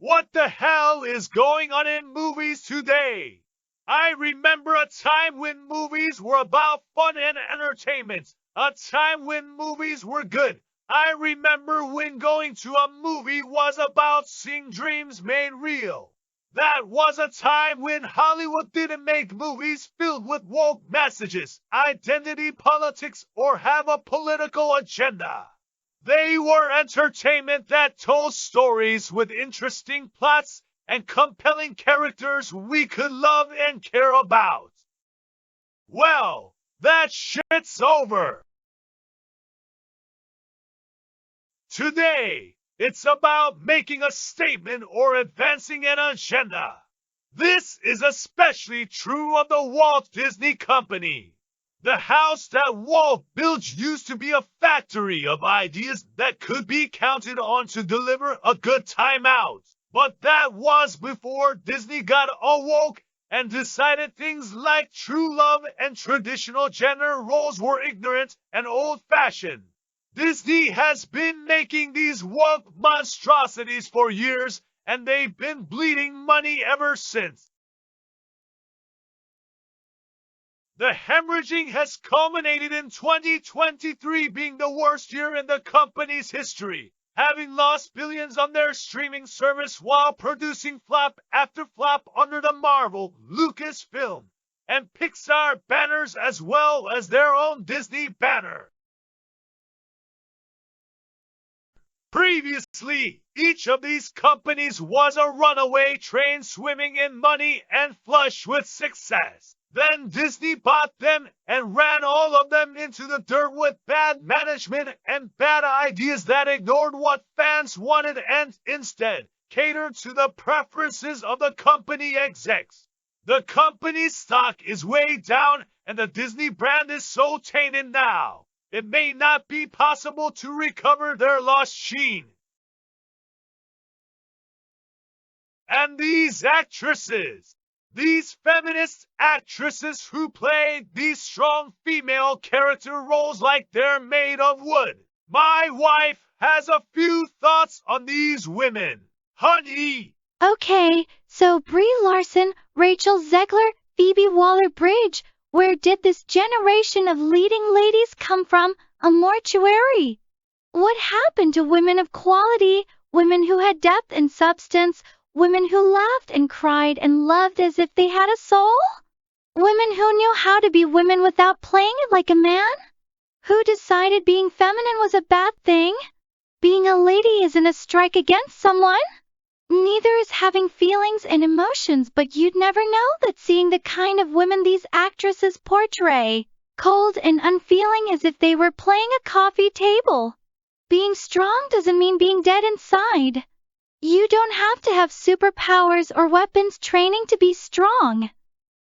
What the hell is going on in movies today? I remember a time when movies were about fun and entertainment. A time when movies were good. I remember when going to a movie was about seeing dreams made real. That was a time when Hollywood didn't make movies filled with woke messages, identity politics, or have a political agenda. They were entertainment that told stories with interesting plots and compelling characters we could love and care about. Well, that shit's over. Today, it's about making a statement or advancing an agenda. This is especially true of the Walt Disney Company. The house that Walt built used to be a factory of ideas that could be counted on to deliver a good time out. But that was before Disney got awoke and decided things like true love and traditional gender roles were ignorant and old-fashioned. Disney has been making these woke monstrosities for years, and they've been bleeding money ever since. The hemorrhaging has culminated in 2023 being the worst year in the company's history, having lost billions on their streaming service while producing flop after flop under the Marvel, Lucasfilm, and Pixar banners as well as their own Disney banner. Previously, each of these companies was a runaway train swimming in money and flush with success. Then Disney bought them and ran all of them into the dirt with bad management and bad ideas that ignored what fans wanted and instead catered to the preferences of the company execs. The company's stock is way down and the Disney brand is so tainted now, it may not be possible to recover their lost sheen. And these actresses, these feminist actresses who play these strong female character roles like they're made of wood. My wife has a few thoughts on these women. Honey! Okay, so Brie Larson, Rachel Zegler, Phoebe Waller-Bridge, where did this generation of leading ladies come from? A mortuary. What happened to women of quality, women who had depth and substance, women who laughed and cried and loved as if they had a soul? Women who knew how to be women without playing it like a man? Who decided being feminine was a bad thing? Being a lady isn't a strike against someone. Neither is having feelings and emotions, but you'd never know that seeing the kind of women these actresses portray, cold and unfeeling as if they were playing a coffee table. Being strong doesn't mean being dead inside. You don't have to have superpowers or weapons training to be strong.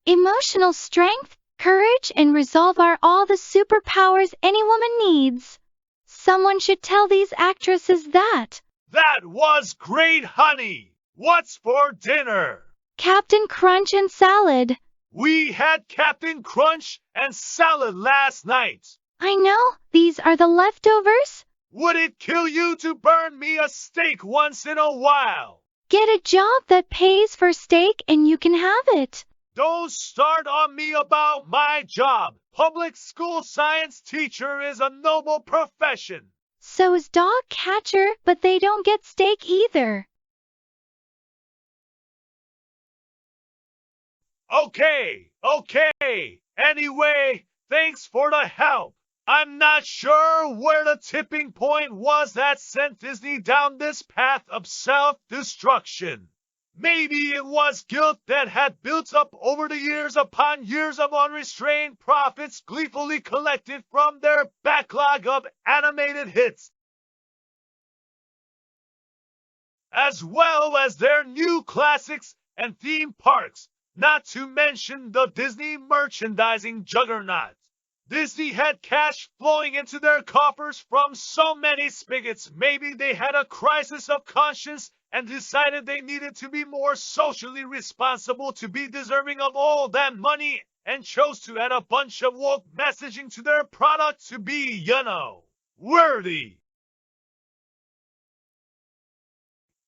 Emotional strength, courage, and resolve are all the superpowers any woman needs. Someone should tell these actresses that. That was great, honey! What's for dinner? Captain Crunch and salad. We had Captain Crunch and salad last night. I know, these are the leftovers. Would it kill you to burn me a steak once in a while? Get a job that pays for steak and you can have it. Don't start on me about my job. Public school science teacher is a noble profession. So is dog catcher, but they don't get steak either. Okay. Anyway, thanks for the help. I'm not sure where the tipping point was that sent Disney down this path of self-destruction. Maybe it was guilt that had built up over the years upon years of unrestrained profits gleefully collected from their backlog of animated hits, as well as their new classics and theme parks, not to mention the Disney merchandising juggernaut. Disney had cash flowing into their coffers from so many spigots. Maybe they had a crisis of conscience and decided they needed to be more socially responsible to be deserving of all that money and chose to add a bunch of woke messaging to their product to be, worthy.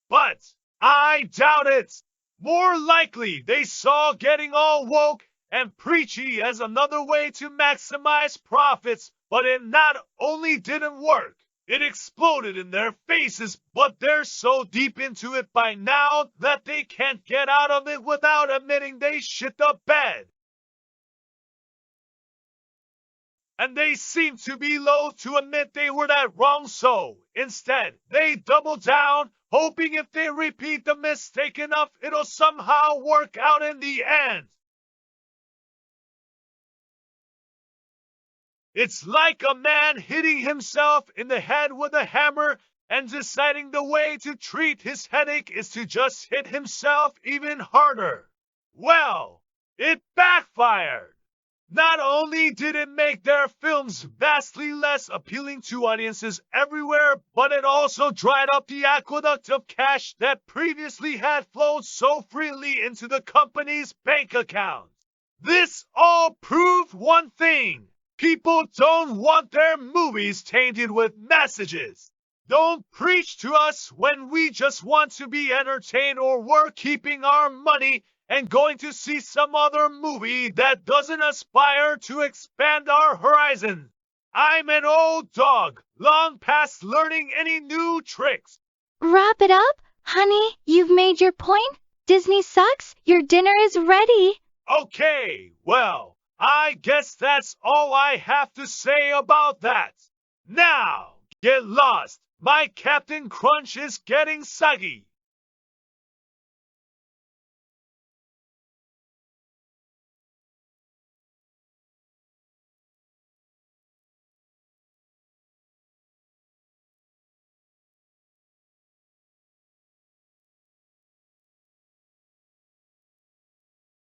But I doubt it. More likely, they saw getting all woke and preachy as another way to maximize profits, but it not only didn't work, it exploded in their faces, but they're so deep into it by now that they can't get out of it without admitting they shit the bed. And they seem to be loath to admit they were that wrong, so instead, they double down, hoping if they repeat the mistake enough, it'll somehow work out in the end. It's like a man hitting himself in the head with a hammer and deciding the way to treat his headache is to just hit himself even harder. Well, it backfired. Not only did it make their films vastly less appealing to audiences everywhere, but it also dried up the aqueduct of cash that previously had flowed so freely into the company's bank accounts. This all proved one thing. People don't want their movies tainted with messages. Don't preach to us when we just want to be entertained or we're keeping our money and going to see some other movie that doesn't aspire to expand our horizon. I'm an old dog, long past learning any new tricks. Wrap it up, honey. You've made your point. Disney sucks. Your dinner is ready. Okay, well, I guess that's all I have to say about that. Now, get lost. My Captain Crunch is getting soggy.